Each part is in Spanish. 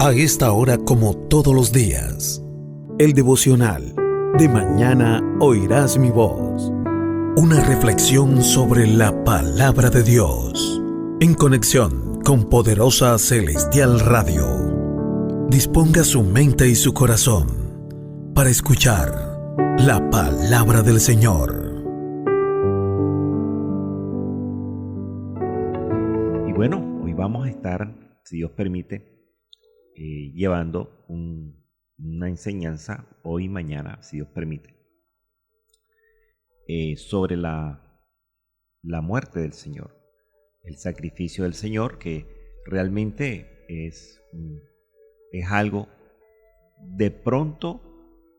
A esta hora, como todos los días, el devocional de mañana oirás mi voz. Una reflexión sobre la palabra de Dios, en conexión con Poderosa Celestial Radio. Disponga su mente y su corazón para escuchar la palabra del Señor. Y bueno, hoy vamos a estar, si Dios permite, llevando una enseñanza hoy y mañana, si Dios permite, sobre la muerte del Señor, el sacrificio del Señor, que realmente es algo, de pronto,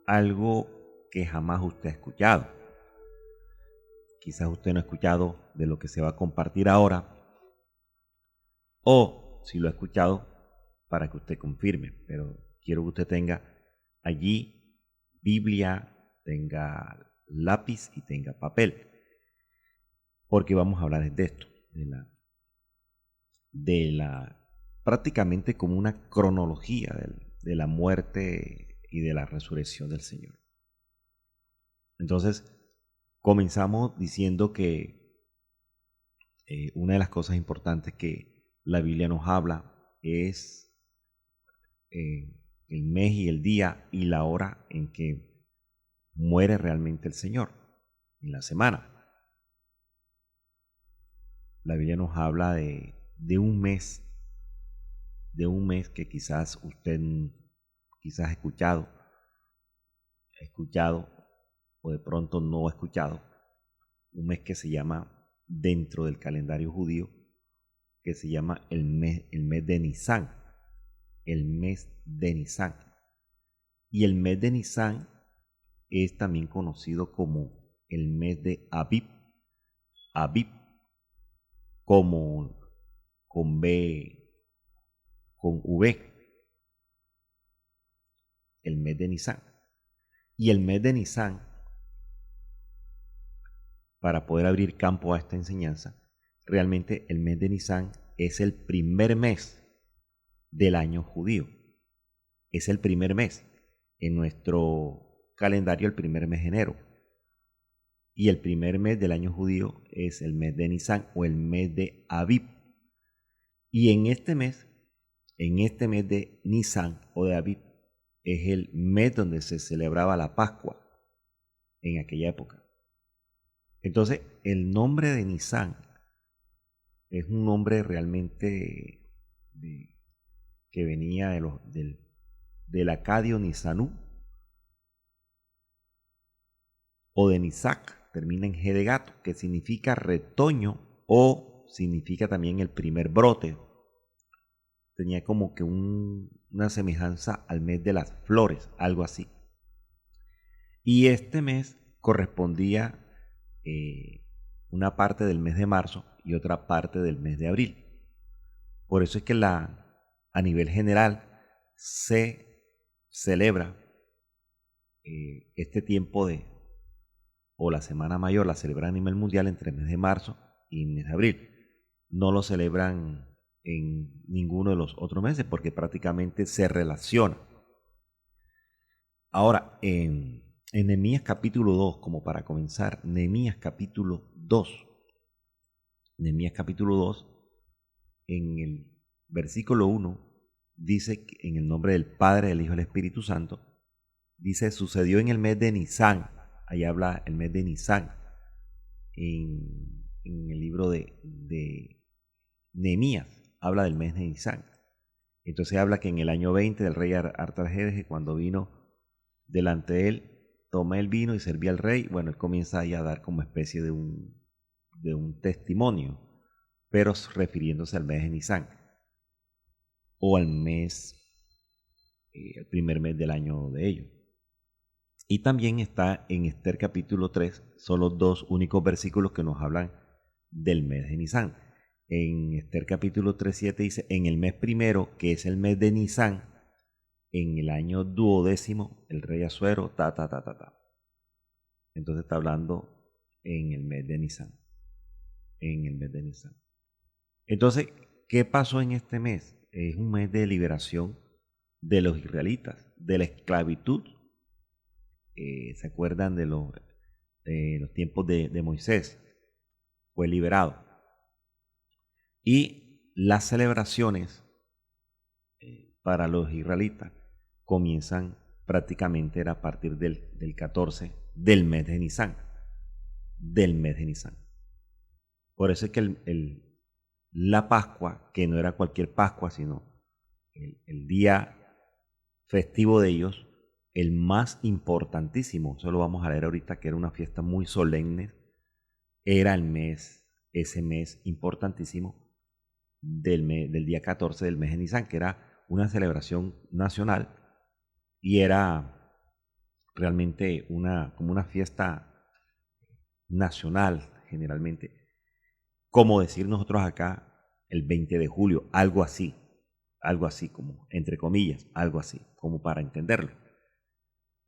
algo que jamás usted ha escuchado. Quizás usted no ha escuchado de lo que se va a compartir ahora, o si lo ha escuchado, para que usted confirme, pero quiero que usted tenga allí Biblia, tenga lápiz y tenga papel, porque vamos a hablar de esto, de la prácticamente como una cronología de la muerte y de la resurrección del Señor. Entonces, comenzamos diciendo que una de las cosas importantes que la Biblia nos habla es el mes y el día y la hora en que muere realmente el Señor, en la semana. La Biblia nos habla de un mes que quizás usted ha escuchado o de pronto no ha escuchado, un mes que se llama, dentro del calendario judío, que se llama el mes de Nisán. El mes de Nisán. Y el mes de Nisán es también conocido como el mes de Abib. Abib, como con B, con V. El mes de Nisán. Y el mes de Nisán, para poder abrir campo a esta enseñanza, realmente el mes de Nisán es el primer mes del año judío. Es el primer mes. En nuestro calendario, el primer mes de enero. Y el primer mes del año judío es el mes de Nisán o el mes de Abib. Y en este mes de Nisán o de Abib, es el mes donde se celebraba la Pascua en aquella época. Entonces, el nombre de Nisán es un nombre realmente que venía del acadio Nisanú o de Nisac, termina en G de gato, que significa retoño o significa también el primer brote. Tenía como que una semejanza al mes de las flores, algo así. Y este mes correspondía una parte del mes de marzo y otra parte del mes de abril. Por eso es que a nivel general se celebra este tiempo o la Semana Mayor, la celebran a nivel mundial entre el mes de marzo y el mes de abril. No lo celebran en ninguno de los otros meses porque prácticamente se relaciona. Ahora, en Nehemías capítulo 2, como para comenzar, Nehemías capítulo 2. Nehemías capítulo 2, en el versículo 1, dice que en el nombre del Padre, del Hijo y del Espíritu Santo, dice, sucedió en el mes de Nisán. Ahí habla el mes de Nisán en el libro de Nehemías, habla del mes de Nisán. Entonces habla que en el año 20 del rey Artajerjes, cuando vino delante de él, tomé el vino y serví al rey. Bueno, él comienza ahí a dar como especie de un testimonio, pero refiriéndose al mes de Nisán o al mes, el primer mes del año de ellos. Y también está en Esther capítulo 3, son los dos únicos versículos que nos hablan del mes de Nisán. En Esther capítulo 3:7 dice, en el mes primero, que es el mes de Nisán, en el año 12º, el rey Asuero, Entonces está hablando en el mes de Nisán. En el mes de Nisán. Entonces, ¿qué pasó en este mes? Es un mes de liberación de los israelitas, de la esclavitud. ¿Se acuerdan de los tiempos de Moisés? Fue liberado. Y las celebraciones para los israelitas comienzan prácticamente a partir del 14 del mes de Nisan. Por eso es que la Pascua, que no era cualquier Pascua, sino el día festivo de ellos, el más importantísimo, eso lo vamos a leer ahorita, que era una fiesta muy solemne, era ese mes importantísimo del día 14 del mes de Nisan, que era una celebración nacional y era realmente como una fiesta nacional generalmente, como decir nosotros acá el 20 de julio, algo así como, entre comillas, algo así, como para entenderlo.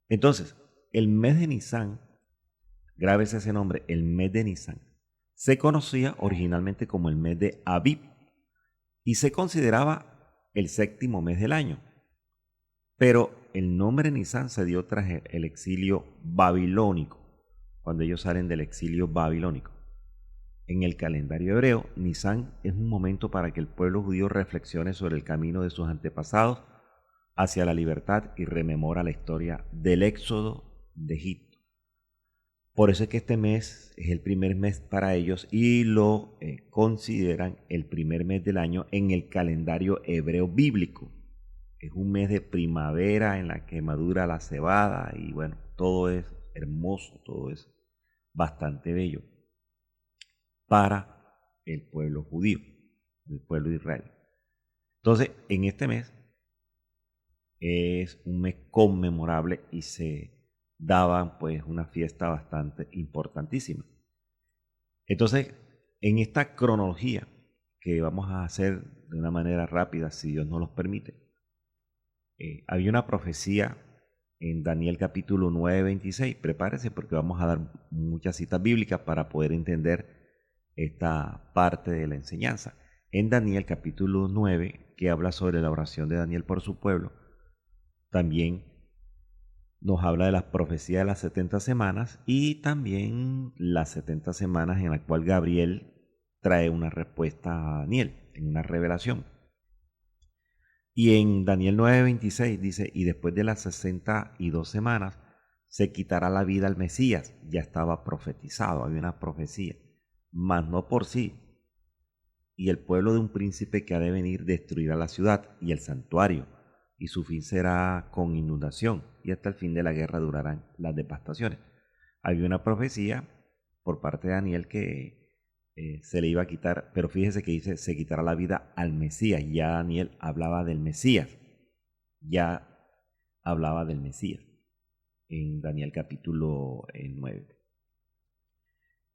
Entonces, el mes de Nisan, grábese ese nombre, el mes de Nisan, se conocía originalmente como el mes de Abib y se consideraba el séptimo mes del año. Pero el nombre Nisan se dio tras el exilio babilónico, cuando ellos salen del exilio babilónico. En el calendario hebreo, Nisan es un momento para que el pueblo judío reflexione sobre el camino de sus antepasados hacia la libertad y rememora la historia del éxodo de Egipto. Por eso es que este mes es el primer mes para ellos y lo consideran el primer mes del año en el calendario hebreo bíblico. Es un mes de primavera en la que madura la cebada y bueno, todo es hermoso, todo es bastante bello para el pueblo judío, el pueblo de Israel. Entonces, en este mes es un mes conmemorable y se daba pues una fiesta bastante importantísima. Entonces, en esta cronología que vamos a hacer de una manera rápida, si Dios nos lo permite, había una profecía en Daniel capítulo 9, 26. Prepárese porque vamos a dar muchas citas bíblicas para poder entender esta parte de la enseñanza. En Daniel capítulo 9, que habla sobre la oración de Daniel por su pueblo, también nos habla de las profecías de las 70 semanas y también las 70 semanas en la cual Gabriel trae una respuesta a Daniel, en una revelación. Y en Daniel 9:26 dice, y después de las 62 semanas se quitará la vida al Mesías. Ya estaba profetizado, había una profecía, mas no por sí. Y el pueblo de un príncipe que ha de venir destruirá la ciudad y el santuario, y su fin será con inundación, y hasta el fin de la guerra durarán las devastaciones. Había una profecía por parte de Daniel que se le iba a quitar, pero fíjese que dice, se quitará la vida al Mesías. Ya Daniel hablaba del Mesías, en Daniel capítulo 9.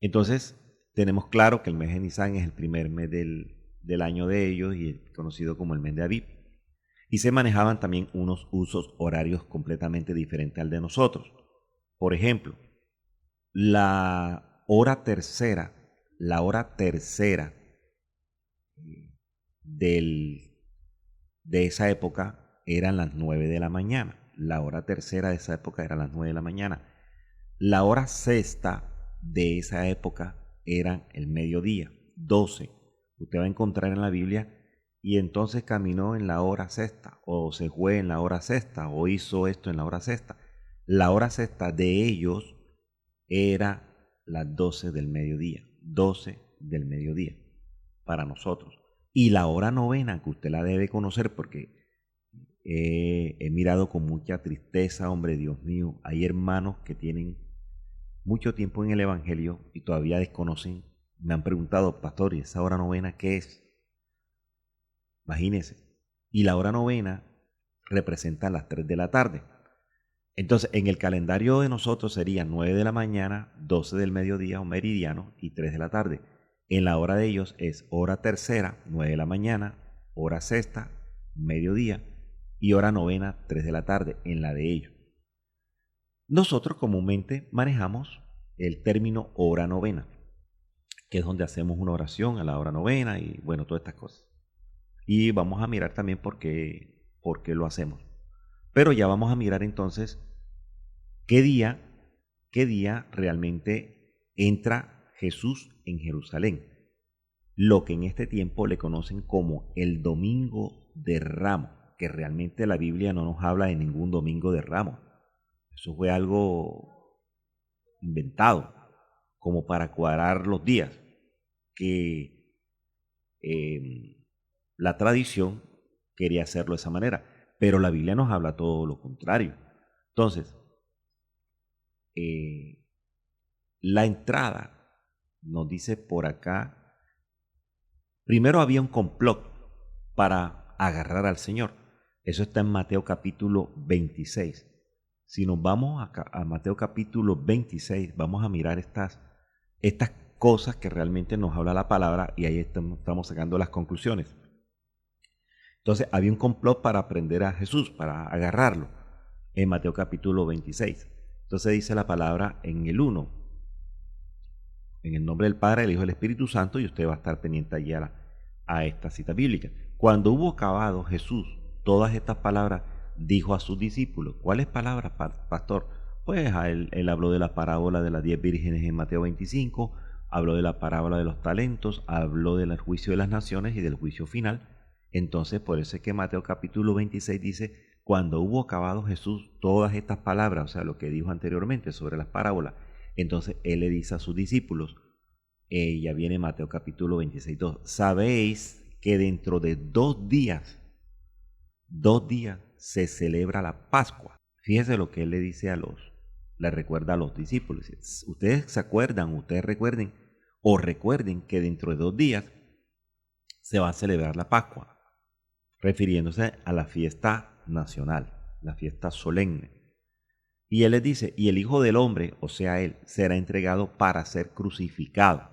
Entonces, tenemos claro que el mes de Nisan es el primer mes del año de ellos y es conocido como el mes de Abib. Y se manejaban también unos usos horarios completamente diferentes al de nosotros. Por ejemplo, la hora tercera de esa época eran las 9 de la mañana. La hora tercera de esa época era las 9 de la mañana. La hora sexta de esa época eran el mediodía, 12. Usted va a encontrar en la Biblia, y entonces caminó en la hora sexta, o se fue en la hora sexta, o hizo esto en la hora sexta. La hora sexta de ellos era las 12 del mediodía, 12 del mediodía para nosotros. Y la hora novena, que usted la debe conocer porque he mirado con mucha tristeza, hombre, Dios mío, hay hermanos que tienen mucho tiempo en el Evangelio y todavía desconocen. Me han preguntado, pastor, ¿y esa hora novena qué es? Imagínense. Y la hora novena representa las 3 de la tarde. Entonces, en el calendario de nosotros sería 9 de la mañana, 12 del mediodía o meridiano y 3 de la tarde. En la hora de ellos es hora tercera, 9 de la mañana, hora sexta, mediodía y hora novena, 3 de la tarde, en la de ellos. Nosotros comúnmente manejamos el término hora novena, que es donde hacemos una oración a la hora novena y bueno, todas estas cosas. Y vamos a mirar también por qué lo hacemos. Pero ya vamos a mirar entonces qué día realmente entra Jesús en Jerusalén, lo que en este tiempo le conocen como el Domingo de Ramos, que realmente la Biblia no nos habla de ningún Domingo de Ramos. Eso fue algo inventado, como para cuadrar los días, que la tradición quería hacerlo de esa manera, pero la Biblia nos habla todo lo contrario. Entonces, la entrada nos dice por acá, primero había un complot para agarrar al Señor. Eso está en Mateo capítulo 26. Si nos vamos a Mateo capítulo 26, vamos a mirar estas cosas que realmente nos habla la palabra y ahí estamos sacando las conclusiones. Entonces había un complot para prender a Jesús, para agarrarlo, en Mateo capítulo 26. Entonces dice la palabra en el 1, en el nombre del Padre, del Hijo y del Espíritu Santo, y usted va a estar pendiente allí a esta cita bíblica. Cuando hubo acabado Jesús todas estas palabras, dijo a sus discípulos. ¿Cuáles palabras, pastor? Pues él habló de la parábola de las 10 vírgenes en Mateo 25, habló de la parábola de los talentos, habló del juicio de las naciones y del juicio final. Entonces, por eso es que Mateo capítulo 26 dice, cuando hubo acabado Jesús todas estas palabras, o sea, lo que dijo anteriormente sobre las parábolas, entonces él le dice a sus discípulos, ya viene Mateo capítulo 26, 2, sabéis que dentro de 2 días se celebra la Pascua. Fíjese lo que él le dice le recuerda a los discípulos. Ustedes se acuerdan, ustedes recuerden, o recuerden que dentro de 2 días se va a celebrar la Pascua, refiriéndose a la fiesta nacional, la fiesta solemne. Y él les dice, y el Hijo del Hombre, o sea él, será entregado para ser crucificado.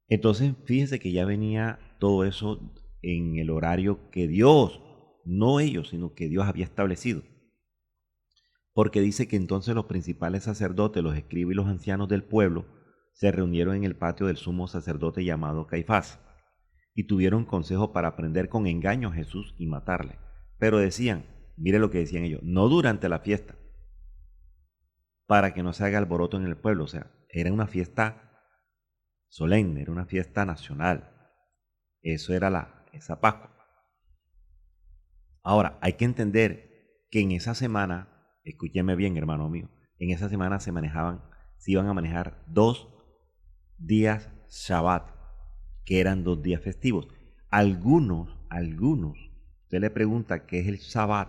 Entonces, fíjese que ya venía todo eso en el horario que Dios, no ellos, sino que Dios había establecido. Porque dice que entonces los principales sacerdotes, los escribas y los ancianos del pueblo se reunieron en el patio del sumo sacerdote llamado Caifás y tuvieron consejo para prender con engaño a Jesús y matarle. Pero decían, mire lo que decían ellos, no durante la fiesta, para que no se haga alboroto en el pueblo. O sea, era una fiesta solemne, era una fiesta nacional. Eso era esa Pascua. Ahora, hay que entender que en esa semana, escúcheme bien, hermano mío, en esa semana se iban a manejar 2 días Shabbat, que eran 2 días festivos. Algunos, usted le pregunta qué es el Shabbat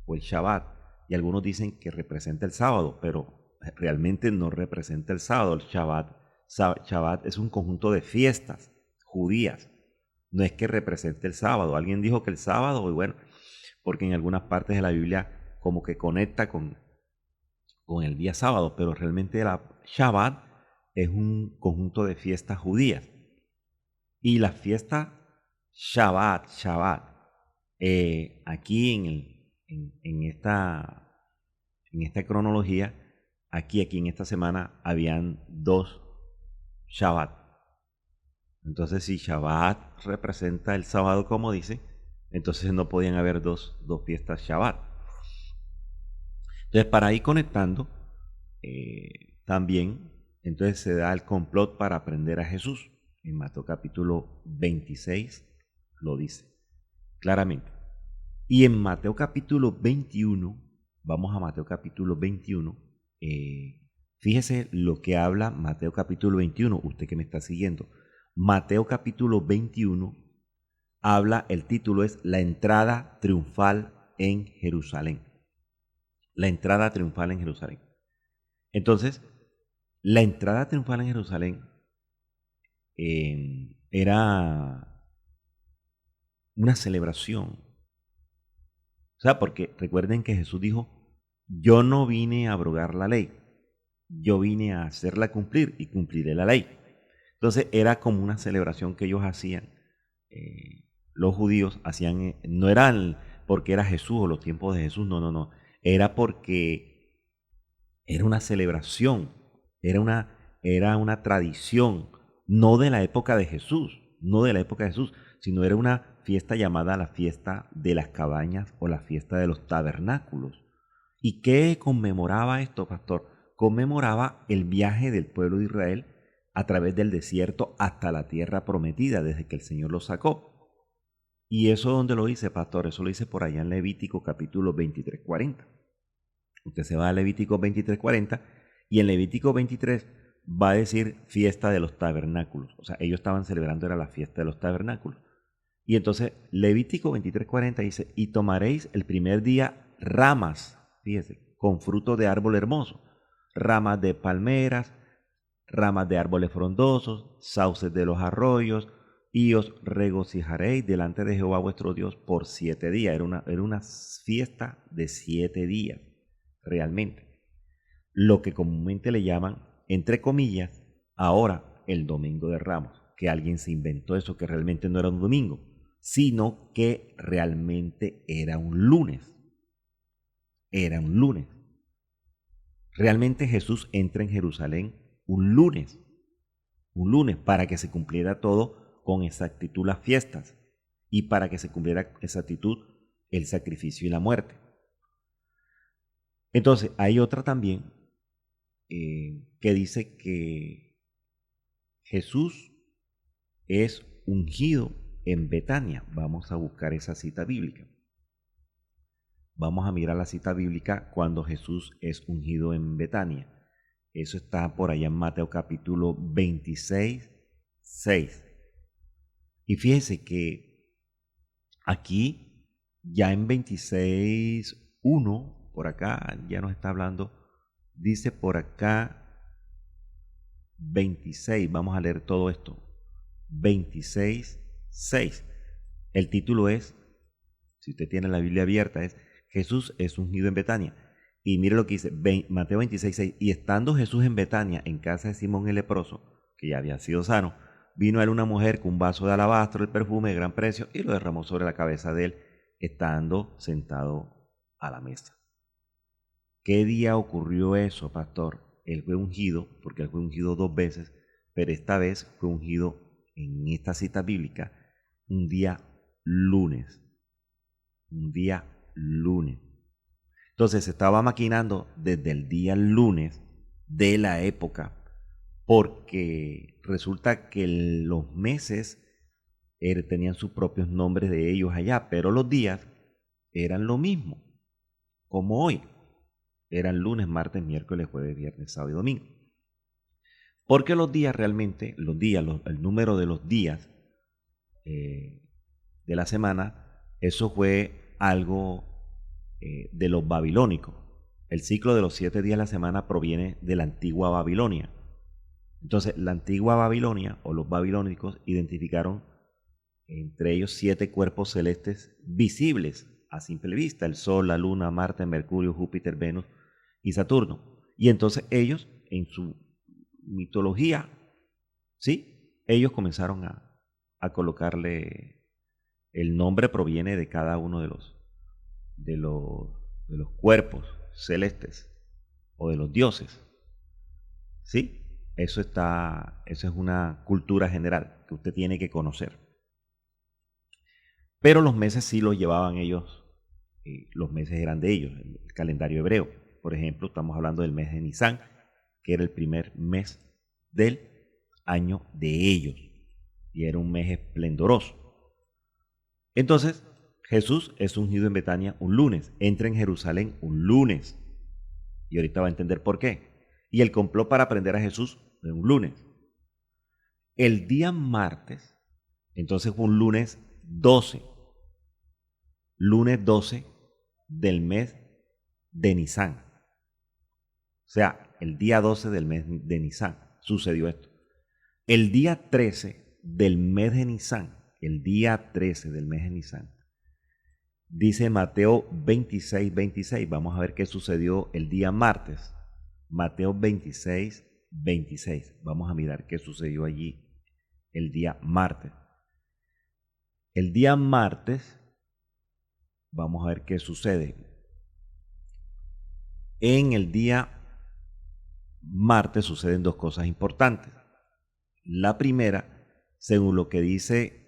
o el Shabbat, y algunos dicen que representa el sábado, pero realmente no representa el sábado. El Shabbat es un conjunto de fiestas judías, no es que represente el sábado. Alguien dijo que el sábado, y bueno, porque en algunas partes de la Biblia como que conecta con el día sábado, pero realmente la Shabbat es un conjunto de fiestas judías. Y la fiesta Shabbat, aquí en esta cronología, aquí en esta semana habían 2 Shabbat. Entonces, si Shabbat representa el sábado, como dice, entonces no podían haber dos fiestas Shabbat. Entonces, para ir conectando, también, entonces se da el complot para prender a Jesús. En Mateo capítulo 26 lo dice claramente. Y en Mateo capítulo 21, vamos a Mateo capítulo 21, fíjese lo que habla Mateo capítulo 21, usted que me está siguiendo. Mateo capítulo 21 habla, el título es La entrada triunfal en Jerusalén. La entrada triunfal en Jerusalén. Entonces, la entrada triunfal en Jerusalén era una celebración. O sea, porque recuerden que Jesús dijo, yo no vine a abrogar la ley, yo vine a hacerla cumplir y cumpliré la ley. Entonces era como una celebración que ellos hacían, los judíos hacían, no era porque era Jesús o los tiempos de Jesús, no, era porque era una celebración, era una tradición, no de la época de Jesús, sino era una fiesta llamada la fiesta de las cabañas o la fiesta de los tabernáculos. ¿Y qué conmemoraba esto, pastor? Conmemoraba el viaje del pueblo de Israel a través del desierto hasta la tierra prometida, desde que el Señor los sacó. ¿Y eso dónde lo dice, pastor? Eso lo dice por allá en Levítico capítulo 23:40. Usted se va a Levítico 23:40 y en Levítico 23 va a decir fiesta de los tabernáculos. O sea, ellos estaban celebrando, era la fiesta de los tabernáculos. Y entonces Levítico 23:40 dice, y tomaréis el primer día ramas, fíjese, con fruto de árbol hermoso, ramas de palmeras, ramas de árboles frondosos, sauces de los arroyos, y os regocijaréis delante de Jehová vuestro Dios por 7 días. Era una fiesta de 7 días, realmente. Lo que comúnmente le llaman, entre comillas, ahora el Domingo de Ramos, que alguien se inventó eso, que realmente no era un domingo, sino que realmente era un lunes. Era un lunes. Realmente Jesús entra en Jerusalén un lunes para que se cumpliera todo con exactitud las fiestas y para que se cumpliera exactitud el sacrificio y la muerte. Entonces, hay otra también que dice que Jesús es ungido en Betania. Vamos a buscar esa cita bíblica. Vamos a mirar la cita bíblica cuando Jesús es ungido en Betania. Eso está por allá en Mateo capítulo 26, 6. Y fíjese que aquí, ya en 26:1, por acá ya nos está hablando, dice por acá 26, vamos a leer todo esto, 26:6. El título es, si usted tiene la Biblia abierta, es Jesús es ungido en Betania. Y mire lo que dice, Mateo 26:6, y estando Jesús en Betania, en casa de Simón el leproso, que ya había sido sano, vino a él una mujer con un vaso de alabastro, el perfume de gran precio, y lo derramó sobre la cabeza de él, estando sentado a la mesa. ¿Qué día ocurrió eso, pastor? Él fue ungido, porque él fue ungido 2 veces, pero esta vez fue ungido en esta cita bíblica un día lunes. Un día lunes. Entonces se estaba maquinando desde el día lunes de la época, porque resulta que los meses tenían sus propios nombres de ellos allá, pero los días eran lo mismo, como hoy. Eran lunes, martes, miércoles, jueves, viernes, sábado y domingo. Porque los días realmente, el número de los días de la semana, eso fue algo de los babilónicos. El ciclo de los 7 días de la semana proviene de la antigua Babilonia. Entonces, la antigua Babilonia o los babilónicos identificaron entre ellos 7 cuerpos celestes visibles a simple vista: el Sol, la Luna, Marte, Mercurio, Júpiter, Venus y Saturno. Y entonces ellos, en su mitología, ¿sí?, ellos comenzaron a colocarle el nombre, proviene de cada uno de los cuerpos celestes o de los dioses. ¿Sí? Eso es una cultura general que usted tiene que conocer. Pero los meses sí los llevaban ellos, los meses eran de ellos, el calendario hebreo. Por ejemplo, estamos hablando del mes de Nisan, que era el primer mes del año de ellos, y era un mes esplendoroso. Entonces, Jesús es ungido en Betania un lunes, entra en Jerusalén un lunes, y ahorita va a entender por qué. Y el complot para prender a Jesús fue un lunes. El día martes, entonces fue un lunes 12 del mes de Nisan. O sea, el día 12 del mes de Nisan sucedió esto. El día 13 del mes de Nisan, dice Mateo 26:26. Vamos a ver qué sucedió el día martes. Mateo 26:26. Vamos a mirar qué sucedió allí el día martes. El día martes, vamos a ver qué sucede. En el día martes suceden 2 cosas importantes. La primera, según lo que dice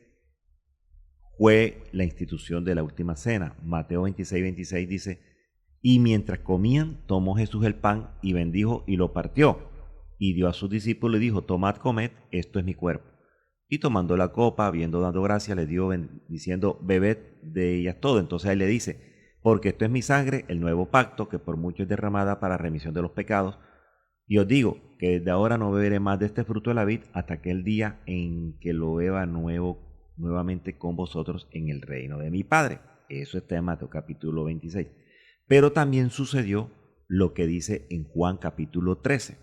fue la institución de la última cena. Mateo 26:26 dice, y mientras comían, tomó Jesús el pan y bendijo y lo partió. Y dio a sus discípulos y dijo, tomad, comed, esto es mi cuerpo. Y tomando la copa, habiendo dado gracias, le dio diciendo, bebed de ellas todo. Entonces él le dice, porque esto es mi sangre, el nuevo pacto, que por mucho es derramada para remisión de los pecados. Y os digo que desde ahora no beberé más de este fruto de la vid hasta aquel día en que lo beba nuevamente con vosotros en el reino de mi Padre. Eso está en Mateo capítulo 26. Pero también sucedió lo que dice en Juan capítulo 13.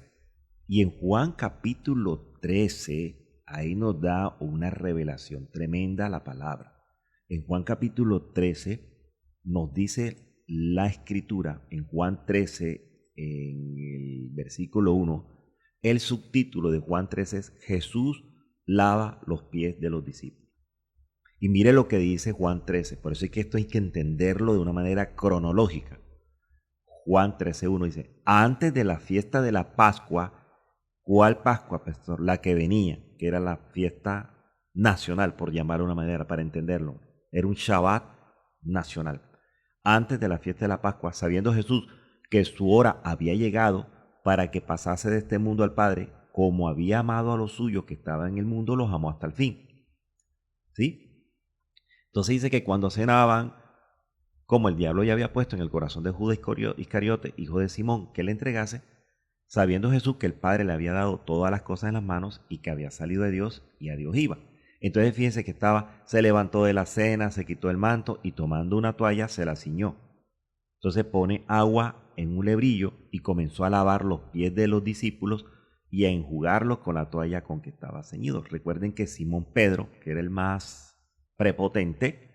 Y en Juan capítulo 13, ahí nos da una revelación tremenda la palabra. En Juan capítulo 13 nos dice la escritura, en Juan 13, en el versículo 1, el subtítulo de Juan 13 es Jesús lava los pies de los discípulos. Y mire lo que dice Juan 13, por eso es que esto hay que entenderlo de una manera cronológica. Juan 13:1 dice, antes de la fiesta de la Pascua, ¿cuál Pascua, pastor? La que venía, que era la fiesta nacional, por llamarlo de una manera, para entenderlo. Era un Shabbat nacional. Antes de la fiesta de la Pascua, sabiendo Jesús que su hora había llegado para que pasase de este mundo al Padre, como había amado a los suyos que estaban en el mundo, los amó hasta el fin. ¿Sí? Entonces dice que cuando cenaban, como el diablo ya había puesto en el corazón de Judas Iscariote, hijo de Simón, que le entregase, sabiendo Jesús que el Padre le había dado todas las cosas en las manos y que había salido de Dios y a Dios iba. Entonces fíjense que se levantó de la cena, se quitó el manto y tomando una toalla se la ciñó. Entonces pone agua en un lebrillo y comenzó a lavar los pies de los discípulos y a enjugarlos con la toalla con que estaba ceñido. Recuerden que Simón Pedro, que era el más prepotente,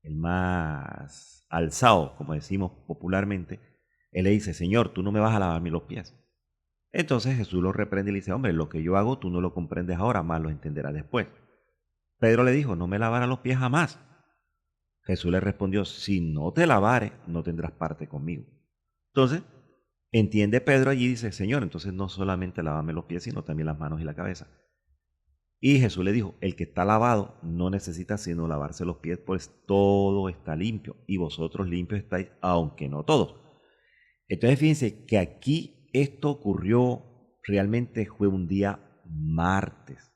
el más alzado, como decimos popularmente, él le dice, Señor, tú no me vas a lavar los pies. Entonces Jesús lo reprende y le dice, hombre, lo que yo hago tú no lo comprendes ahora, más lo entenderás después. Pedro le dijo, no me lavarás los pies jamás. Jesús le respondió, si no te lavares, no tendrás parte conmigo. Entonces, entiende Pedro allí y dice, Señor, entonces no solamente lávame los pies, sino también las manos y la cabeza. Y Jesús le dijo, el que está lavado no necesita sino lavarse los pies, pues todo está limpio, y vosotros limpios estáis, aunque no todos. Entonces fíjense que aquí esto ocurrió, realmente fue un día martes.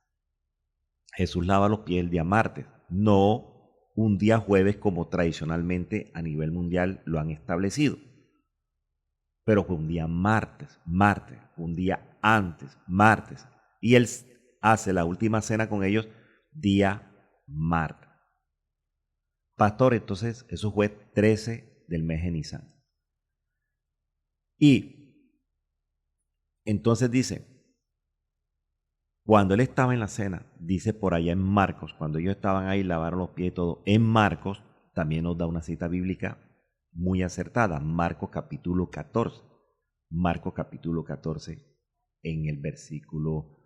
Jesús lava los pies el día martes, no un día jueves como tradicionalmente a nivel mundial lo han establecido. Pero fue un día martes, un día antes, martes. Y él hace la última cena con ellos día martes. Pastor, entonces eso fue 13 del mes de Nisan. Y entonces dice, cuando él estaba en la cena, dice por allá en Marcos, cuando ellos estaban ahí, lavaron los pies y todo, en Marcos también nos da una cita bíblica muy acertada, Marcos capítulo 14. Marcos capítulo 14 en el versículo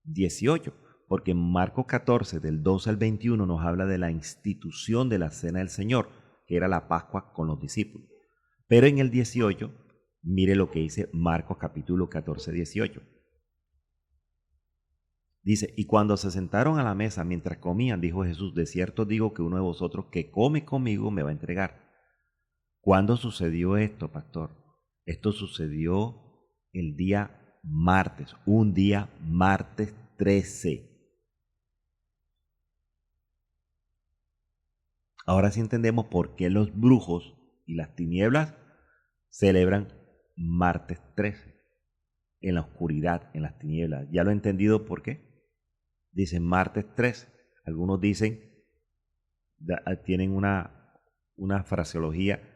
18, porque en Marcos 14 del 12 al 21 nos habla de la institución de la cena del Señor, que era la Pascua con los discípulos. Pero en el 18, mire lo que dice Marcos capítulo 14, 18. Dice, y cuando se sentaron a la mesa mientras comían, dijo Jesús, de cierto digo que uno de vosotros que come conmigo me va a entregar. ¿Cuándo sucedió esto, pastor? Esto sucedió el día martes, un día martes 13. Ahora sí entendemos por qué los brujos y las tinieblas celebran martes 13, en la oscuridad, en las tinieblas. ¿Ya lo he entendido por qué? Dicen martes 13. Algunos dicen, tienen una fraseología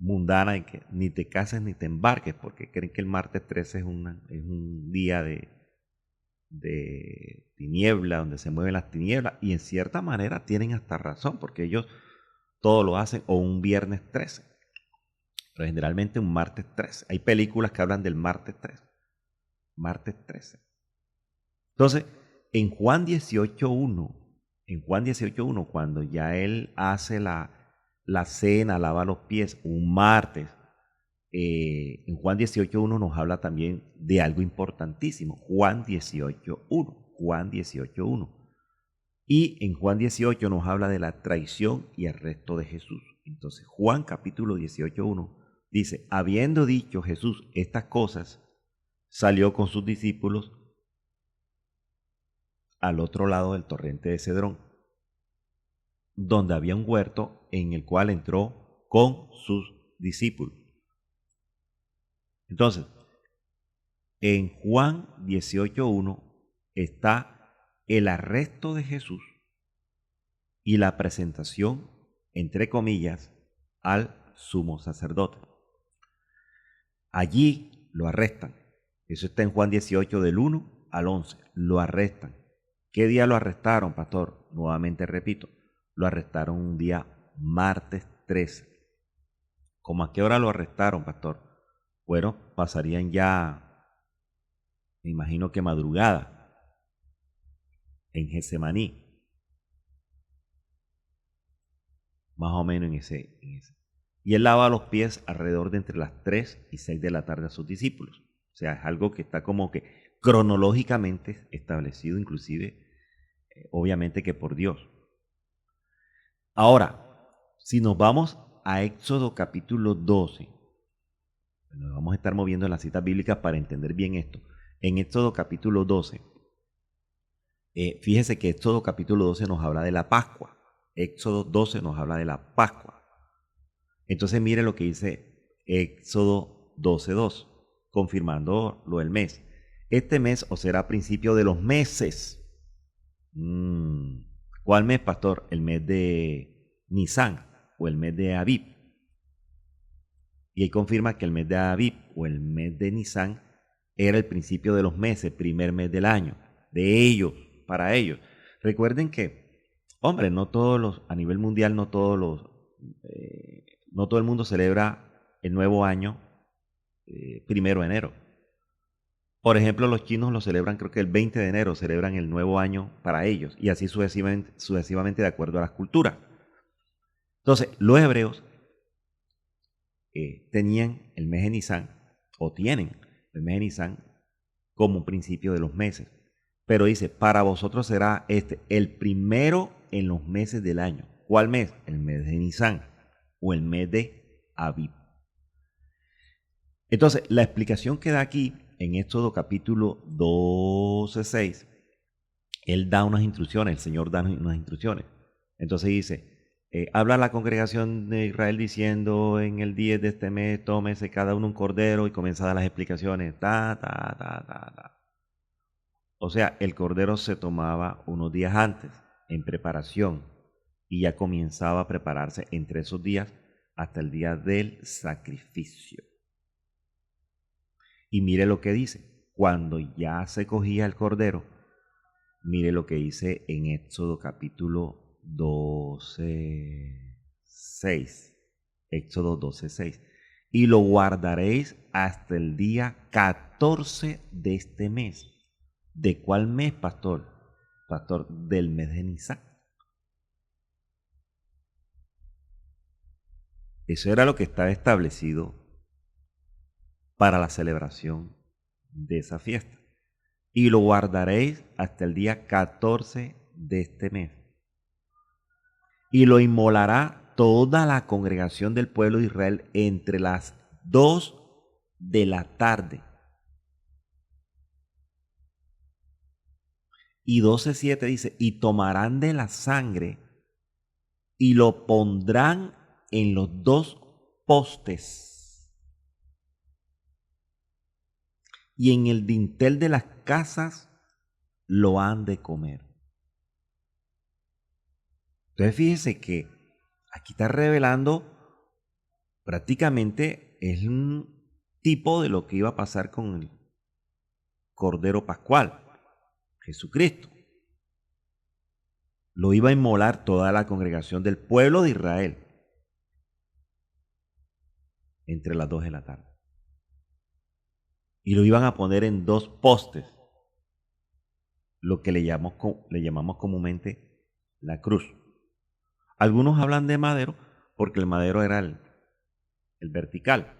mundana en que ni te cases ni te embarques, porque creen que el martes 13 es un día de tiniebla, donde se mueven las tinieblas, y en cierta manera tienen hasta razón, porque ellos todo lo hacen, o un viernes 13, pero generalmente un martes 13. Hay películas que hablan del martes 13. Martes 13. Entonces, en Juan 18.1, cuando ya él hace la cena, lava los pies, un martes, en Juan 18.1 nos habla también de algo importantísimo. Juan 18.1. Y en Juan 18 nos habla de la traición y arresto de Jesús. Entonces Juan capítulo 18:1 dice, habiendo dicho Jesús estas cosas, salió con sus discípulos al otro lado del torrente de Cedrón, donde había un huerto en el cual entró con sus discípulos. Entonces, en Juan 18:1 está el arresto de Jesús y la presentación, entre comillas, al sumo sacerdote. Allí lo arrestan. Eso está en Juan 18 del 1 al 11. Lo arrestan. ¿Qué día lo arrestaron, pastor? Nuevamente repito, lo arrestaron un día martes 13. ¿Cómo a qué hora lo arrestaron, pastor? Bueno, pasarían ya, me imagino que madrugada, en Getsemaní. Más o menos en ese. Y él lava los pies alrededor de entre las 3 y 6 de la tarde a sus discípulos. O sea, es algo que está como que cronológicamente establecido, inclusive, obviamente que por Dios. Ahora, si nos vamos a Éxodo capítulo 12, nos vamos a estar moviendo en las citas bíblicas para entender bien esto. En Éxodo capítulo 12, fíjese que Éxodo capítulo 12 nos habla de la Pascua. Éxodo 12 nos habla de la Pascua. Entonces mire lo que dice Éxodo 12:2, confirmando lo del mes. Este mes os será principio de los meses. ¿Cuál mes, pastor? ¿El mes de Nisan o el mes de Abib? Y ahí confirma que el mes de Abib o el mes de Nisan era el principio de los meses, primer mes del año, de ellos, para ellos. Recuerden que, hombre, no todos los, a nivel mundial, no todo el mundo celebra el nuevo año 1 de enero. Por ejemplo, los chinos lo celebran, creo que el 20 de enero celebran el nuevo año para ellos, y así sucesivamente de acuerdo a las culturas. Entonces, los hebreos tenían el mes de Nisan, o tienen el mes de Nisan como principio de los meses. Pero dice, para vosotros será el primero en los meses del año. ¿Cuál mes? El mes de Nisan o el mes de Abib. Entonces, la explicación que da aquí en Éxodo capítulo 12:6, él da unas instrucciones, el Señor da unas instrucciones. Entonces dice, habla a la congregación de Israel diciendo, en el 10 de este mes, tómese cada uno un cordero, y comienza a dar las explicaciones. O sea, el cordero se tomaba unos días antes, en preparación, y ya comenzaba a prepararse entre esos días hasta el día del sacrificio. Y mire lo que dice, cuando ya se cogía el cordero, mire lo que dice en Éxodo capítulo 12:6. Éxodo 12:6. Y lo guardaréis hasta el día 14 de este mes. ¿De cuál mes, pastor? Pastor, del mes de Nisan. Eso era lo que estaba establecido para la celebración de esa fiesta. Y lo guardaréis hasta el día 14 de este mes. Y lo inmolará toda la congregación del pueblo de Israel entre las 2 de la tarde. Y 12:7 dice, y tomarán de la sangre y lo pondrán en los 2 postes y en el dintel de las casas lo han de comer. Entonces fíjese que aquí está revelando prácticamente es un tipo de lo que iba a pasar con el Cordero Pascual, Jesucristo. Lo iba a inmolar toda la congregación del pueblo de Israel entre las 2 de la tarde. Y lo iban a poner en 2 postes, lo que le llamamos comúnmente la cruz. Algunos hablan de madero porque el madero era el vertical.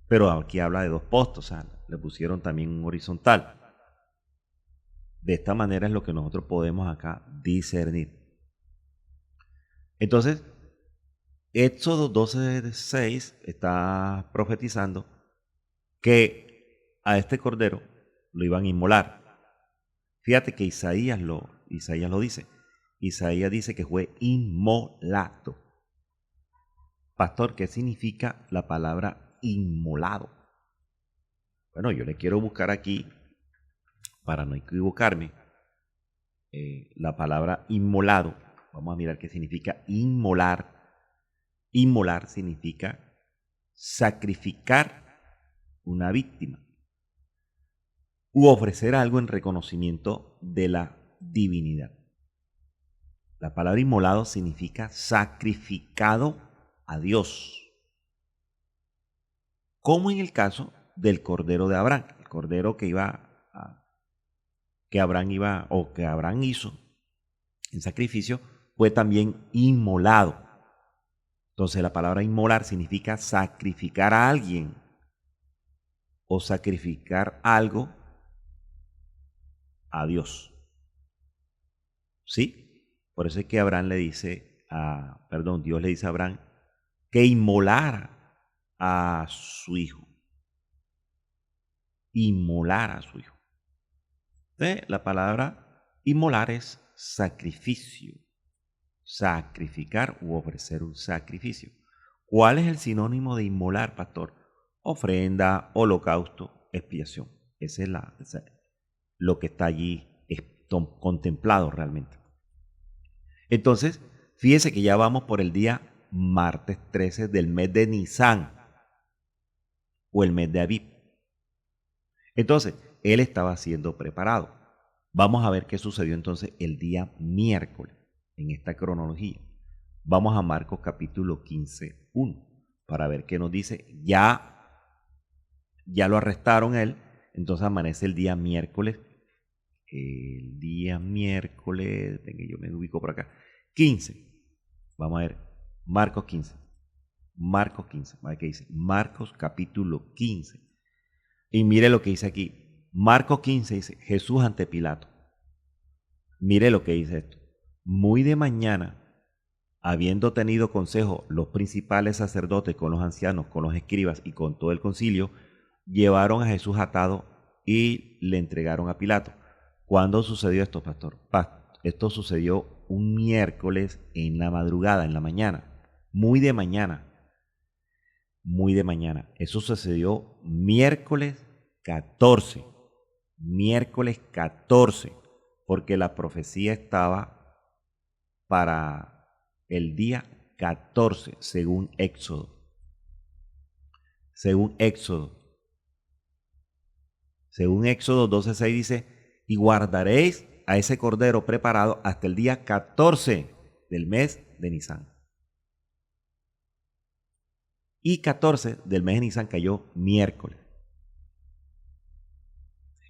Pero aquí habla de 2 postes, o sea, le pusieron también un horizontal. De esta manera es lo que nosotros podemos acá discernir. Entonces, Éxodo 12:6 está profetizando que a este cordero lo iban a inmolar. Fíjate que Isaías lo dice. Isaías dice que fue inmolado. Pastor, ¿qué significa la palabra inmolado? Bueno, yo le quiero buscar aquí, para no equivocarme, la palabra inmolado. Vamos a mirar qué significa inmolar. Inmolar significa sacrificar una víctima u ofrecer algo en reconocimiento de la divinidad. La palabra inmolado significa sacrificado a Dios, como en el caso del cordero de Abraham, el cordero que Abraham hizo en sacrificio, fue también inmolado. Entonces la palabra inmolar significa sacrificar a alguien o sacrificar algo a Dios. ¿Sí? Por eso es que Dios le dice a Abraham que inmolara a su hijo. Inmolar a su hijo. Entonces, la palabra inmolar es sacrificio. Sacrificar u ofrecer un sacrificio. ¿Cuál es el sinónimo de inmolar, pastor? Ofrenda, holocausto, expiación. Ese es lo que está allí contemplado realmente. Entonces, fíjese que ya vamos por el día martes 13 del mes de Nisan o el mes de Abib. Entonces, él estaba siendo preparado. Vamos a ver qué sucedió entonces el día miércoles en esta cronología. Vamos a Marcos capítulo 15:1 para ver qué nos dice. Ya lo arrestaron a él, entonces amanece el día miércoles. El día miércoles, venga, yo me ubico por acá, 15. Vamos a ver, Marcos 15. Marcos 15, a ver qué dice. Marcos capítulo 15. Y mire lo que dice aquí. Marcos 15 dice, Jesús ante Pilato. Mire lo que dice esto. Muy de mañana, habiendo tenido consejo los principales sacerdotes con los ancianos, con los escribas y con todo el concilio, llevaron a Jesús atado y le entregaron a Pilato. ¿Cuándo sucedió esto, pastor? Esto sucedió un miércoles en la madrugada, en la mañana. Muy de mañana. Muy de mañana. Eso sucedió miércoles 14. Miércoles 14. Porque la profecía estaba para el día 14, según Éxodo. Según Éxodo 12:6 dice, y guardaréis a ese cordero preparado hasta el día 14 del mes de Nisan. Y 14 del mes de Nisan cayó miércoles.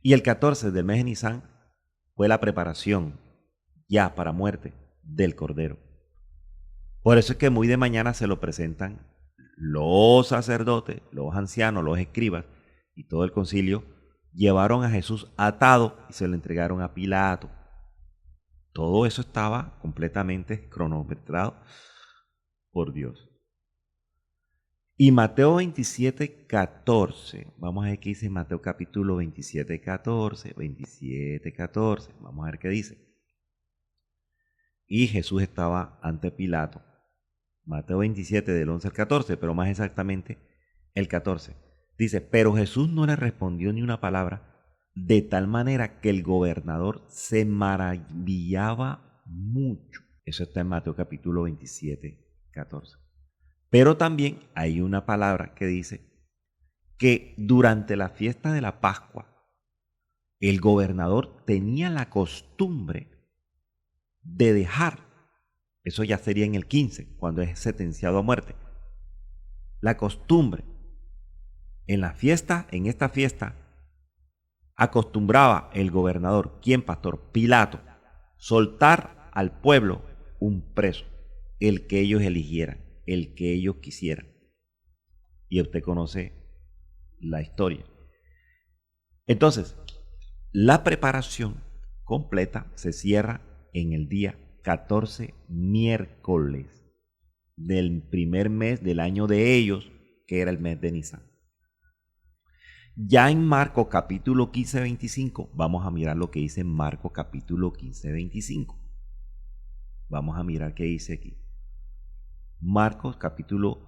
Y el 14 del mes de Nisan fue la preparación ya para muerte del cordero. Por eso es que muy de mañana se lo presentan los sacerdotes, los ancianos, los escribas y todo el concilio. Llevaron a Jesús atado y se lo entregaron a Pilato. Todo eso estaba completamente cronometrado por Dios. Y Mateo 27:14. Vamos a ver qué dice Mateo capítulo 27:14. 27:14. Vamos a ver qué dice. Y Jesús estaba ante Pilato. Mateo 27 del 11 al 14, pero más exactamente el 14. Dice, pero Jesús no le respondió ni una palabra, de tal manera que el gobernador se maravillaba mucho. Eso está en Mateo capítulo 27:14. Pero también hay una palabra que dice que durante la fiesta de la Pascua, el gobernador tenía la costumbre de dejar, eso ya sería en el 15, cuando es sentenciado a muerte, la costumbre. En esta fiesta, acostumbraba el gobernador, ¿quién, pastor? Pilato, soltar al pueblo un preso, el que ellos eligieran, el que ellos quisieran. Y usted conoce la historia. Entonces, la preparación completa se cierra en el día 14, miércoles del primer mes del año de ellos, que era el mes de Nisan. Ya en Marcos capítulo 15, 25, vamos a mirar lo que dice en Marcos capítulo 15, 25. Vamos a mirar qué dice aquí. Marcos capítulo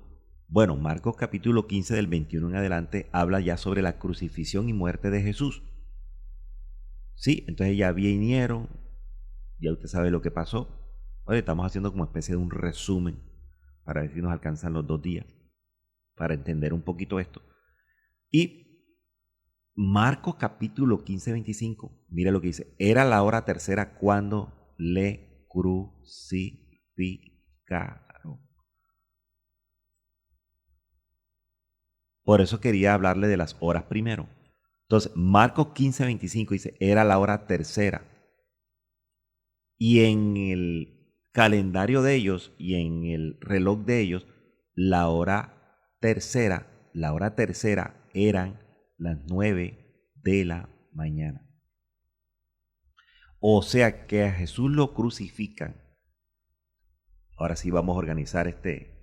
15 del 21 en adelante habla ya sobre la crucifixión y muerte de Jesús. Sí, entonces ya vinieron, ya usted sabe lo que pasó. Ahora estamos haciendo como especie de un resumen para ver si nos alcanzan los 2 días, para entender un poquito esto. Y Marcos capítulo 15, 25, mira lo que dice. Era la hora tercera cuando le crucificaron. Por eso quería hablarle de las horas primero. Entonces, Marcos 15, 25 dice, era la hora tercera. Y en el calendario de ellos y en el reloj de ellos, la hora tercera eran las 9 de la mañana. O sea que a Jesús lo crucifican. Ahora sí vamos a organizar este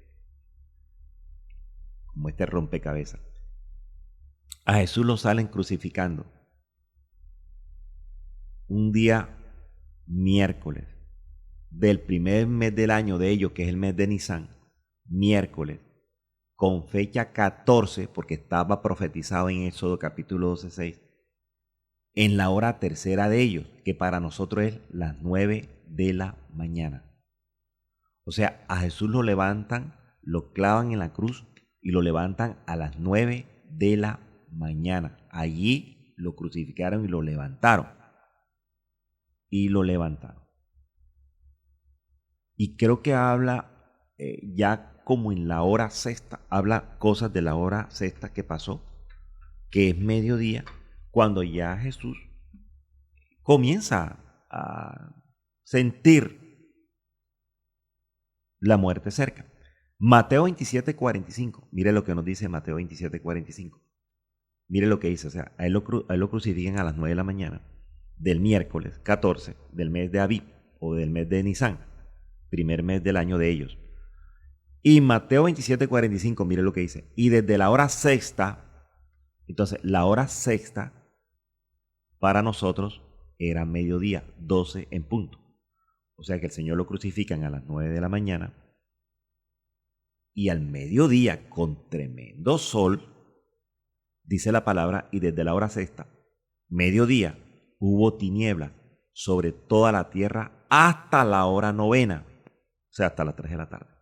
rompecabezas. A Jesús lo salen crucificando un día miércoles del primer mes del año de ellos, que es el mes de Nisan, miércoles, con fecha 14, porque estaba profetizado en Éxodo capítulo 12, 6, en la hora tercera de ellos, que para nosotros es las 9 de la mañana. O sea, a Jesús lo levantan, lo clavan en la cruz y lo levantan a las 9 de la mañana. Allí lo crucificaron y lo levantaron. Y creo que habla ya como en la hora sexta, habla cosas de la hora sexta que pasó, que es mediodía, cuando ya Jesús comienza a sentir la muerte cerca. Mateo 27, 45, mire lo que nos dice Mateo 27, 45. Mire lo que dice, o sea, a él lo crucifican a las 9 de la mañana del miércoles 14 del mes de Abib o del mes de Nisan, primer mes del año de ellos. Y Mateo 27, 45, mire lo que dice. Y desde la hora sexta, entonces la hora sexta para nosotros era mediodía, 12 en punto. O sea que el Señor lo crucifican a las 9 de la mañana y al mediodía con tremendo sol, dice la palabra, y desde la hora sexta, mediodía, hubo tinieblas sobre toda la tierra hasta la hora novena, o sea, hasta las 3 de la tarde.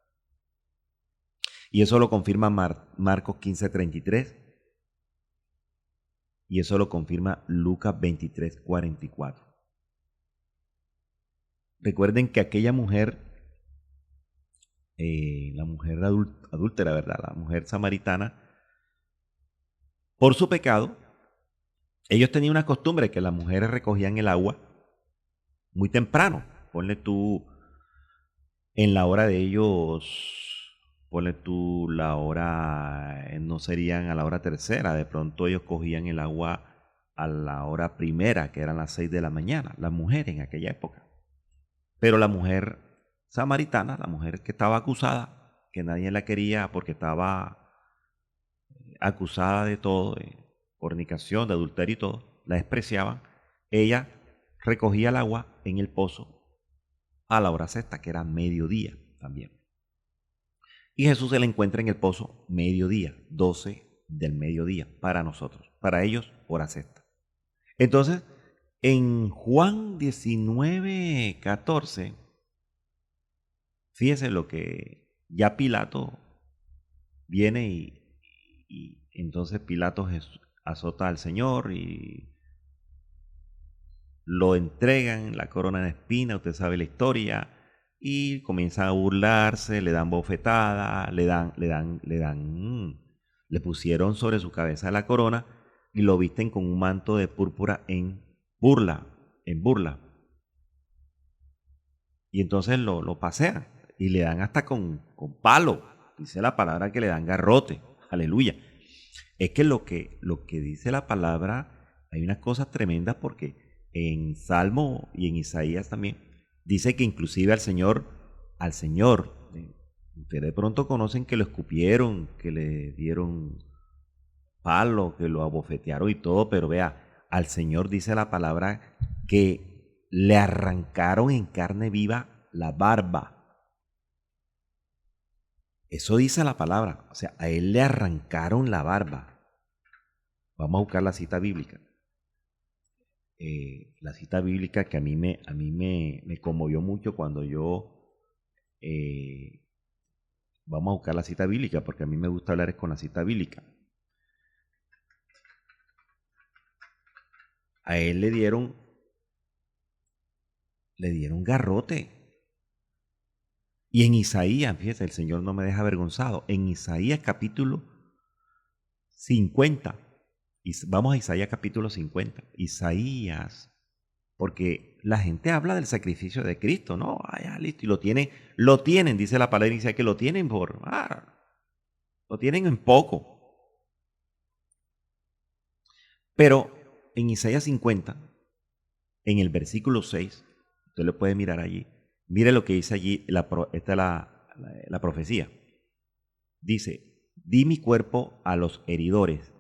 Y eso lo confirma Marcos 15, 33. Y eso lo confirma Lucas 23, 44. Recuerden que aquella mujer, la mujer adúltera, ¿verdad? La mujer samaritana, por su pecado, ellos tenían una costumbre que las mujeres recogían el agua muy temprano. Ponle tú en la hora de ellos, ponle tú la hora, no serían a la hora tercera, de pronto ellos cogían el agua a la hora primera, que eran las 6 de la mañana, las mujeres en aquella época. Pero la mujer samaritana, la mujer que estaba acusada, que nadie la quería porque estaba acusada de todo, de fornicación, de adulterio y todo, la despreciaban, ella recogía el agua en el pozo a la hora sexta, que era mediodía también. Y Jesús se la encuentra en el pozo mediodía, 12 del mediodía, para nosotros, para ellos hora sexta. Entonces, en Juan 19, 14, fíjese lo que ya Pilato viene y entonces Pilato azota al Señor y lo entregan, la corona de espina, usted sabe la historia, y comienzan a burlarse, le dan bofetada, le pusieron sobre su cabeza la corona y lo visten con un manto de púrpura en burla. Y entonces lo pasean y le dan hasta con palo. Dice la palabra que le dan garrote. Aleluya. Es que lo que dice la palabra, hay unas cosas tremendas porque en Salmo y en Isaías también, dice que inclusive al Señor, ustedes de pronto conocen que lo escupieron, que le dieron palo, que lo abofetearon y todo, pero vea, al Señor dice la palabra que le arrancaron en carne viva la barba. Eso dice la palabra, o sea, a él le arrancaron la barba. Vamos a buscar la cita bíblica. La cita bíblica que a mí me conmovió mucho cuando yo... vamos a buscar la cita bíblica, porque a mí me gusta hablar con la cita bíblica. A él le dieron garrote. Y en Isaías, fíjese, el Señor no me deja avergonzado. En Isaías capítulo 50. Vamos a Isaías capítulo 50. Isaías, porque la gente habla del sacrificio de Cristo, ¿no? Ya, listo, y lo tienen, dice la palabra inicial, que lo tienen lo tienen en poco. Pero en Isaías 50, en el versículo 6, usted lo puede mirar allí. Mire lo que dice allí, esta es la profecía. Dice, di mi cuerpo a los heridores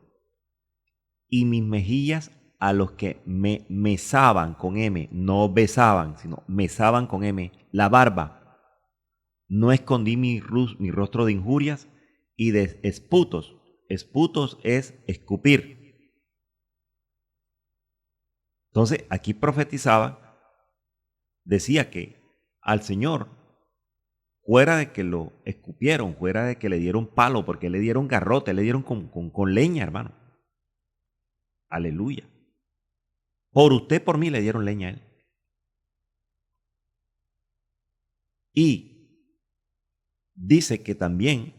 y mis mejillas a los que me mesaban con M, no besaban, sino mesaban con M, la barba. No escondí mi rostro de injurias y de esputos. Esputos es escupir. Entonces, aquí profetizaba, decía que al Señor, fuera de que lo escupieron, fuera de que le dieron palo, porque le dieron garrote, le dieron con leña, hermano. Aleluya. Por usted, por mí, le dieron leña a él. Y dice que también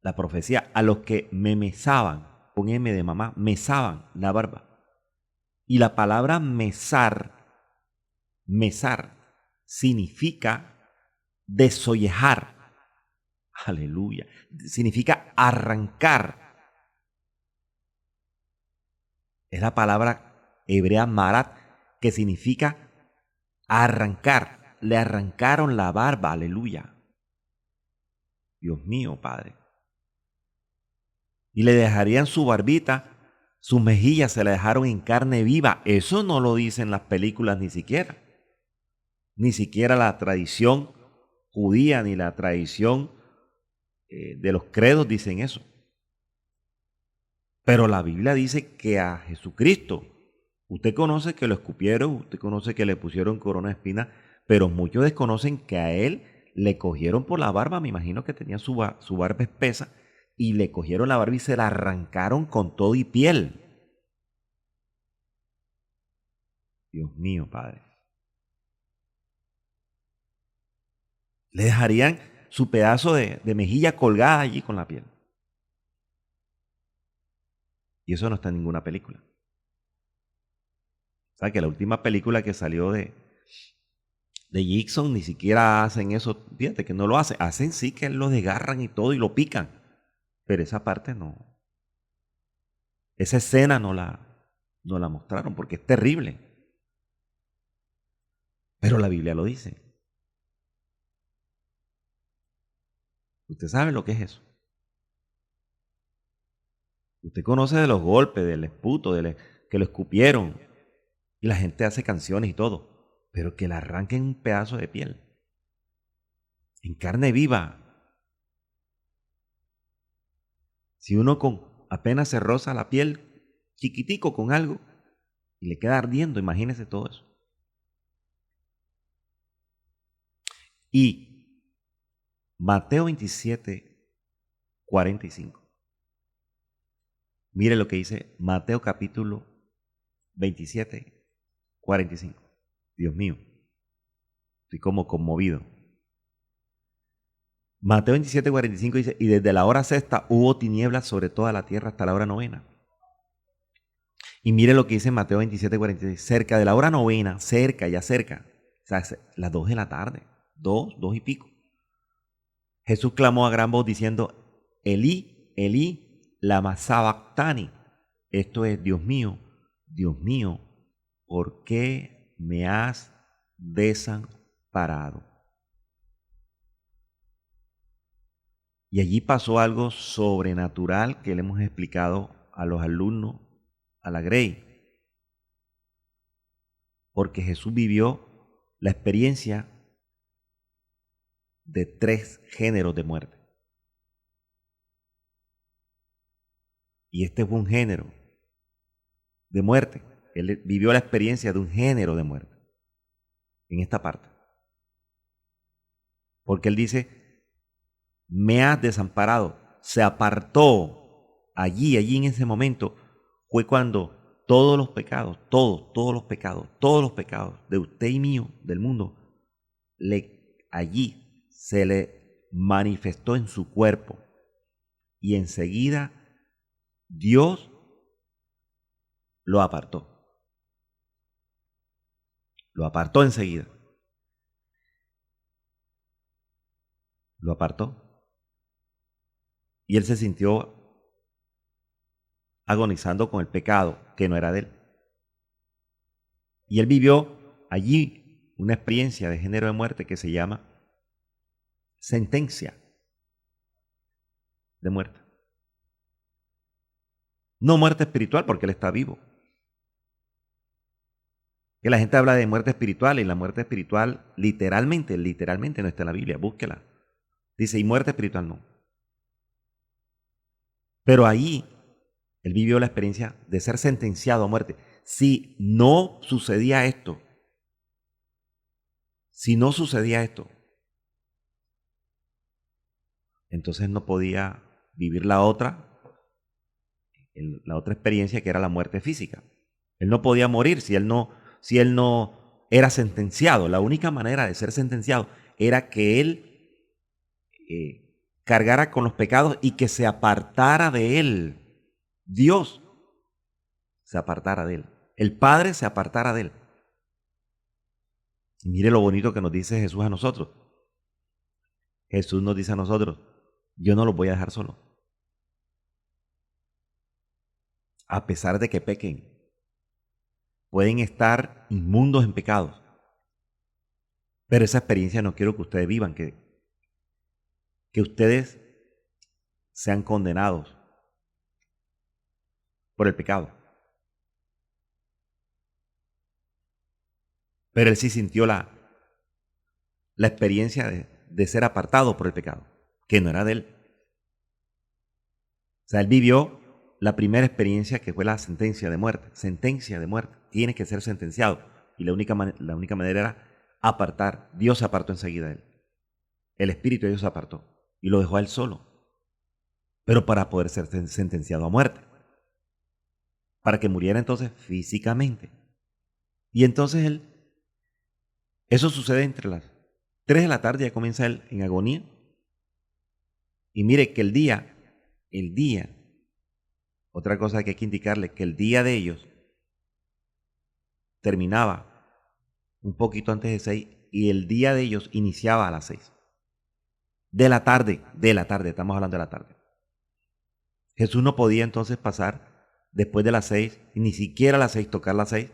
la profecía, a los que me mesaban, con M de mamá, mesaban la barba. Y la palabra mesar significa desollejar. Aleluya. Significa arrancar. Es la palabra hebrea marat, que significa arrancar. Le arrancaron la barba. Aleluya. Dios mío, Padre. Y le dejarían su barbita, sus mejillas se la dejaron en carne viva. Eso no lo dicen las películas ni siquiera. Ni siquiera la tradición judía ni la tradición de los credos dicen eso. Pero la Biblia dice que a Jesucristo, usted conoce que lo escupieron, usted conoce que le pusieron corona de espinas, pero muchos desconocen que a él le cogieron por la barba. Me imagino que tenía su barba espesa y le cogieron la barba y se la arrancaron con todo y piel. Dios mío, Padre. Le dejarían su pedazo de mejilla colgada allí con la piel. Y eso no está en ninguna película. O sea, que la última película que salió de Jackson ni siquiera hacen eso. Fíjate que no lo hacen. Hacen sí que lo desgarran y todo y lo pican. Pero esa parte no. Esa escena no la mostraron porque es terrible. Pero la Biblia lo dice. Usted sabe lo que es eso. Usted conoce de los golpes, del esputo, que lo escupieron. Y la gente hace canciones y todo. Pero que le arranquen un pedazo de piel. En carne viva. Si uno apenas se roza la piel, chiquitico con algo, y le queda ardiendo, imagínese todo eso. Y Mateo 27, 45. Mire lo que dice Mateo capítulo 27, 45. Dios mío, estoy como conmovido. Mateo 27, 45 dice, y desde la hora sexta hubo tinieblas sobre toda la tierra hasta la hora novena. Y mire lo que dice Mateo 27, 46. Cerca de la hora novena, cerca, o sea, las 2 de la tarde, 2 y pico. Jesús clamó a gran voz diciendo, Elí, Elí, lama sabactani. Esto es, Dios mío, ¿por qué me has desamparado? Y allí pasó algo sobrenatural que le hemos explicado a los alumnos, a la Grey, porque Jesús vivió la experiencia de 3 géneros de muerte. Y este fue un género de muerte. Él vivió la experiencia de un género de muerte en esta parte. Porque él dice, me has desamparado. Se apartó allí en ese momento. Fue cuando todos los pecados de usted y mío, del mundo, allí se le manifestó en su cuerpo. Y enseguida Dios lo apartó. Lo apartó enseguida. Lo apartó. Y él se sintió agonizando con el pecado que no era de él. Y él vivió allí una experiencia de género de muerte que se llama sentencia de muerte. No muerte espiritual porque él está vivo. Que la gente habla de muerte espiritual y la muerte espiritual literalmente no está en la Biblia, búsquela. Dice, y muerte espiritual no. Pero ahí él vivió la experiencia de ser sentenciado a muerte. Si no sucedía esto, entonces no podía vivir la otra experiencia que era la muerte física. Él no podía morir si él no era sentenciado. La única manera de ser sentenciado era que él cargara con los pecados y que se apartara de él. Dios se apartara de él. El Padre se apartara de él. Y mire lo bonito que nos dice Jesús a nosotros. Jesús nos dice a nosotros, yo no los voy a dejar solos. A pesar de que pequen, pueden estar inmundos en pecados. Pero esa experiencia no quiero que ustedes vivan, que ustedes sean condenados por el pecado. Pero él sí sintió la experiencia de ser apartado por el pecado, que no era de él. O sea, él vivió la primera experiencia que fue la sentencia de muerte. Sentencia de muerte. Tiene que ser sentenciado. Y la única manera era apartar. Dios se apartó enseguida de él. El Espíritu de Dios se apartó y lo dejó a él solo. Pero para poder ser sentenciado a muerte. Para que muriera entonces físicamente. Y entonces eso sucede entre las 3 de la tarde, ya comienza él en agonía. Y mire que el día, otra cosa que hay que indicarle, que el día de ellos terminaba un poquito antes de 6 y el día de ellos iniciaba a las 6. De la tarde, estamos hablando de la tarde. Jesús no podía entonces pasar después de las 6, ni siquiera a las 6, tocar las 6,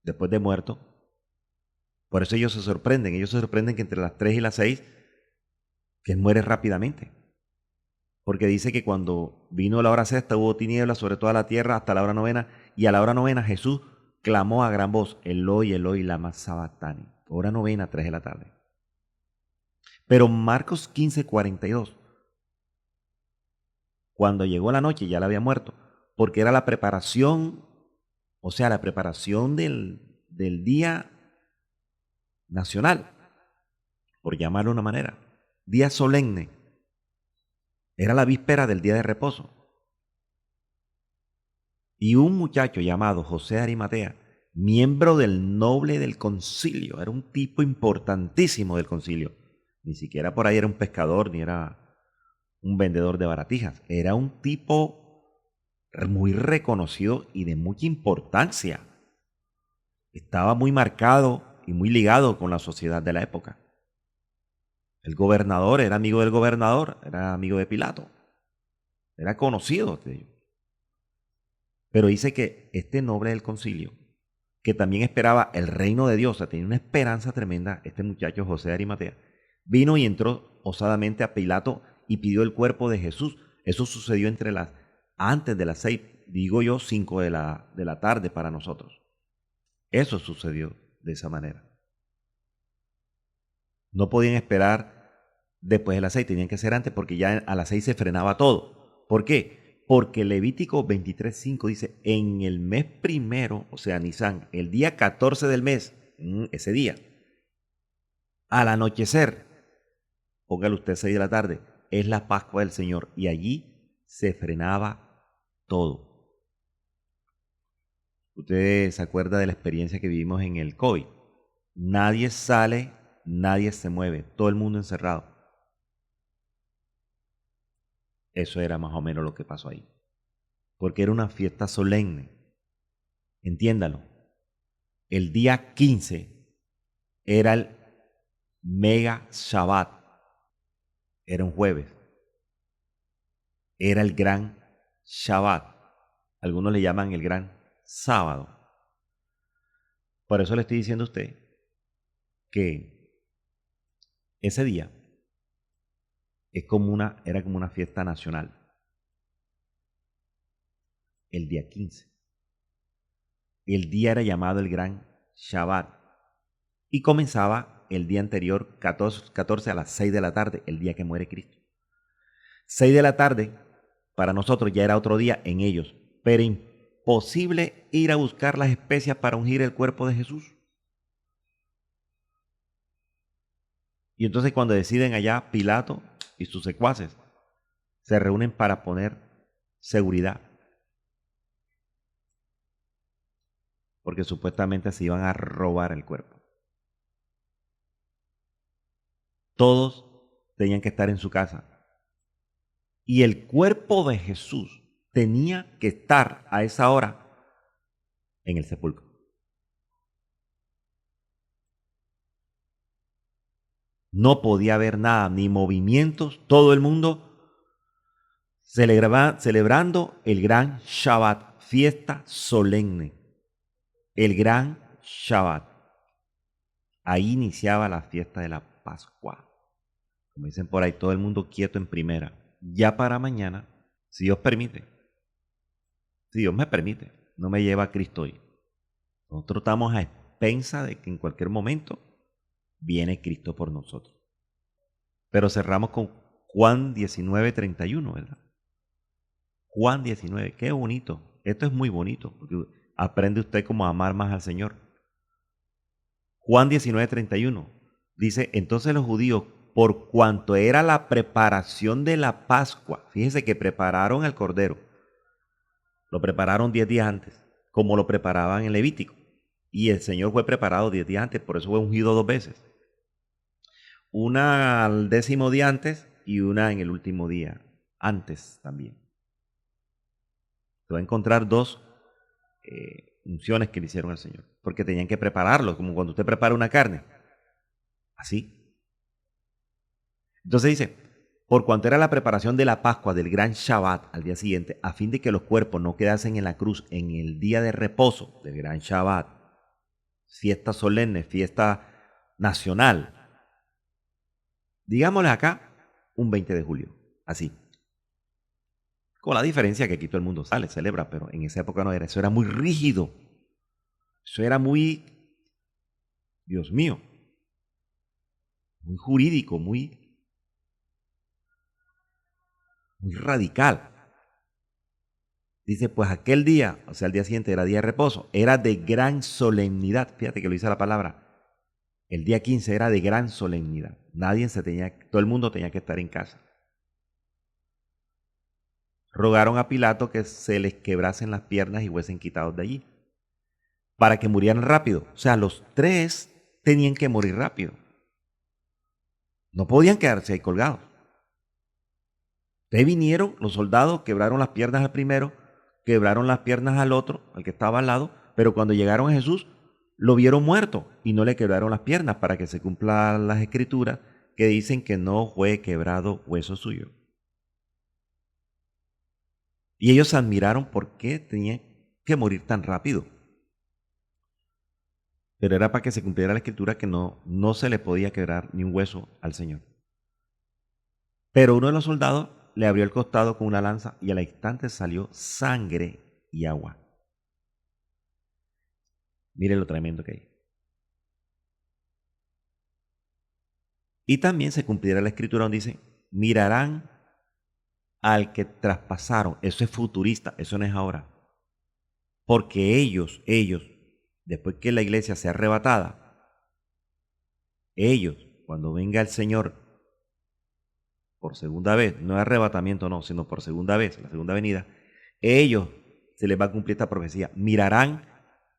después de muerto. Por eso ellos se sorprenden que entre las 3 y las 6, que muere rápidamente. Porque dice que cuando vino la hora sexta hubo tinieblas sobre toda la tierra hasta la hora novena, y a la hora novena Jesús clamó a gran voz, Eloi, Eloi, lama sabactani. Hora novena, 3 de la tarde. Pero Marcos 15:42, cuando llegó la noche ya le había muerto, porque era la preparación, o sea, la preparación del día nacional, por llamarlo de una manera, día solemne. Era la víspera del día de reposo. Y un muchacho llamado José de Arimatea, miembro del noble del concilio, era un tipo importantísimo del concilio. Ni siquiera por ahí era un pescador, ni era un vendedor de baratijas. Era un tipo muy reconocido y de mucha importancia. Estaba muy marcado y muy ligado con la sociedad de la época. El gobernador era amigo del gobernador, era amigo de Pilato. Era conocido de ellos. Pero dice que este noble del concilio que también esperaba el reino de Dios, o sea, tenía una esperanza tremenda, este muchacho José de Arimatea, vino y entró osadamente a Pilato y pidió el cuerpo de Jesús. Eso sucedió antes de las 6, digo yo, 5 de la tarde para nosotros. Eso sucedió de esa manera. No podían esperar después de las 6, tenían que ser antes porque ya a las 6 se frenaba todo. ¿Por qué? Porque Levítico 23:5 dice, en el mes primero, o sea, Nisan, el día 14 del mes, ese día, al anochecer, póngale usted 6 de la tarde, es la Pascua del Señor y allí se frenaba todo. Usted se acuerda de la experiencia que vivimos en el COVID. Nadie sale, nadie se mueve, todo el mundo encerrado. Eso era más o menos lo que pasó ahí. Porque era una fiesta solemne. Entiéndalo. El día 15 era el Mega Shabbat. Era un jueves. Era el gran Shabbat. Algunos le llaman el gran sábado. Por eso le estoy diciendo a usted que ese día era como una fiesta nacional. El día 15. El día era llamado el gran Shabbat y comenzaba el día anterior, 14 a las 6 de la tarde, el día que muere Cristo. 6 de la tarde, para nosotros ya era otro día en ellos, pero imposible ir a buscar las especias para ungir el cuerpo de Jesús. Y entonces cuando deciden allá, Pilato y sus secuaces se reúnen para poner seguridad. Porque supuestamente se iban a robar el cuerpo. Todos tenían que estar en su casa. Y el cuerpo de Jesús tenía que estar a esa hora en el sepulcro. No podía haber nada, ni movimientos, todo el mundo celebrando el gran Shabbat, fiesta solemne. El gran Shabbat. Ahí iniciaba la fiesta de la Pascua. Como dicen por ahí, todo el mundo quieto en primera. Ya para mañana, si Dios permite, si Dios me permite, no me lleva a Cristo hoy. Nosotros estamos a expensa de que en cualquier momento viene Cristo por nosotros. Pero cerramos con Juan 19:31, ¿verdad? Juan 19, qué bonito. Esto es muy bonito, porque aprende usted cómo amar más al Señor. Juan 19:31 dice, entonces los judíos, por cuanto era la preparación de la Pascua, fíjese que prepararon el cordero, lo prepararon 10 días antes, como lo preparaban en Levítico, y el Señor fue preparado 10 días antes, por eso fue ungido 2 veces, una al 10º día antes y una en el último día antes también. Se va a encontrar 2 unciones que le hicieron al Señor, porque tenían que prepararlo, como cuando usted prepara una carne, así. Entonces dice, por cuanto era la preparación de la Pascua del gran Shabbat al día siguiente, a fin de que los cuerpos no quedasen en la cruz en el día de reposo del gran Shabbat, fiesta solemne, fiesta nacional, digámosle acá, un 20 de julio, así. Con la diferencia que aquí todo el mundo sale, celebra, pero en esa época no era, eso era muy rígido, eso era muy, Dios mío, muy jurídico, muy radical. Dice, pues aquel día, o sea, el día siguiente era día de reposo, era de gran solemnidad. Fíjate que lo dice la palabra. El día 15 era de gran solemnidad. Todo el mundo tenía que estar en casa. Rogaron a Pilato que se les quebrasen las piernas y fuesen quitados de allí, para que murieran rápido. O sea, los 3 tenían que morir rápido. No podían quedarse ahí colgados. Entonces vinieron los soldados, quebraron las piernas al primero, quebraron las piernas al otro, al que estaba al lado, pero cuando llegaron a Jesús, lo vieron muerto y no le quebraron las piernas para que se cumplan las escrituras que dicen que no fue quebrado hueso suyo. Y ellos se admiraron por qué tenía que morir tan rápido. pero era para que se cumpliera la escritura que no se le podía quebrar ni un hueso al Señor. Pero uno de los soldados le abrió el costado con una lanza y al instante salió sangre y agua. Mire lo tremendo que hay. Y también se cumplirá la escritura donde dice, mirarán al que traspasaron. Eso es futurista, eso no es ahora. Porque ellos, después que la iglesia sea arrebatada, ellos, cuando venga el Señor por segunda vez, no es arrebatamiento, no, sino por segunda vez, la segunda venida, ellos se les va a cumplir esta profecía. Mirarán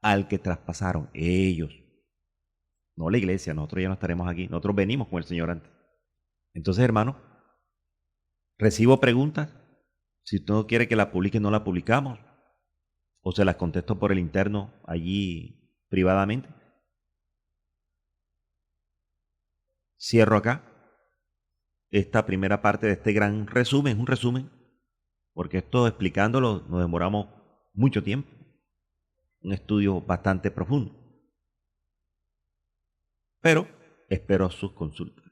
al que traspasaron, ellos. No la iglesia, nosotros ya no estaremos aquí, nosotros venimos con el Señor antes. Entonces, hermano, recibo preguntas. Si usted no quiere que la publique, no la publicamos. O se las contesto por el interno allí privadamente. Cierro acá esta primera parte de este gran resumen, un resumen, porque esto explicándolo nos demoramos mucho tiempo. Un estudio bastante profundo. Pero espero sus consultas.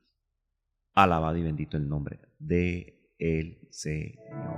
Alabado y bendito el nombre de el Señor.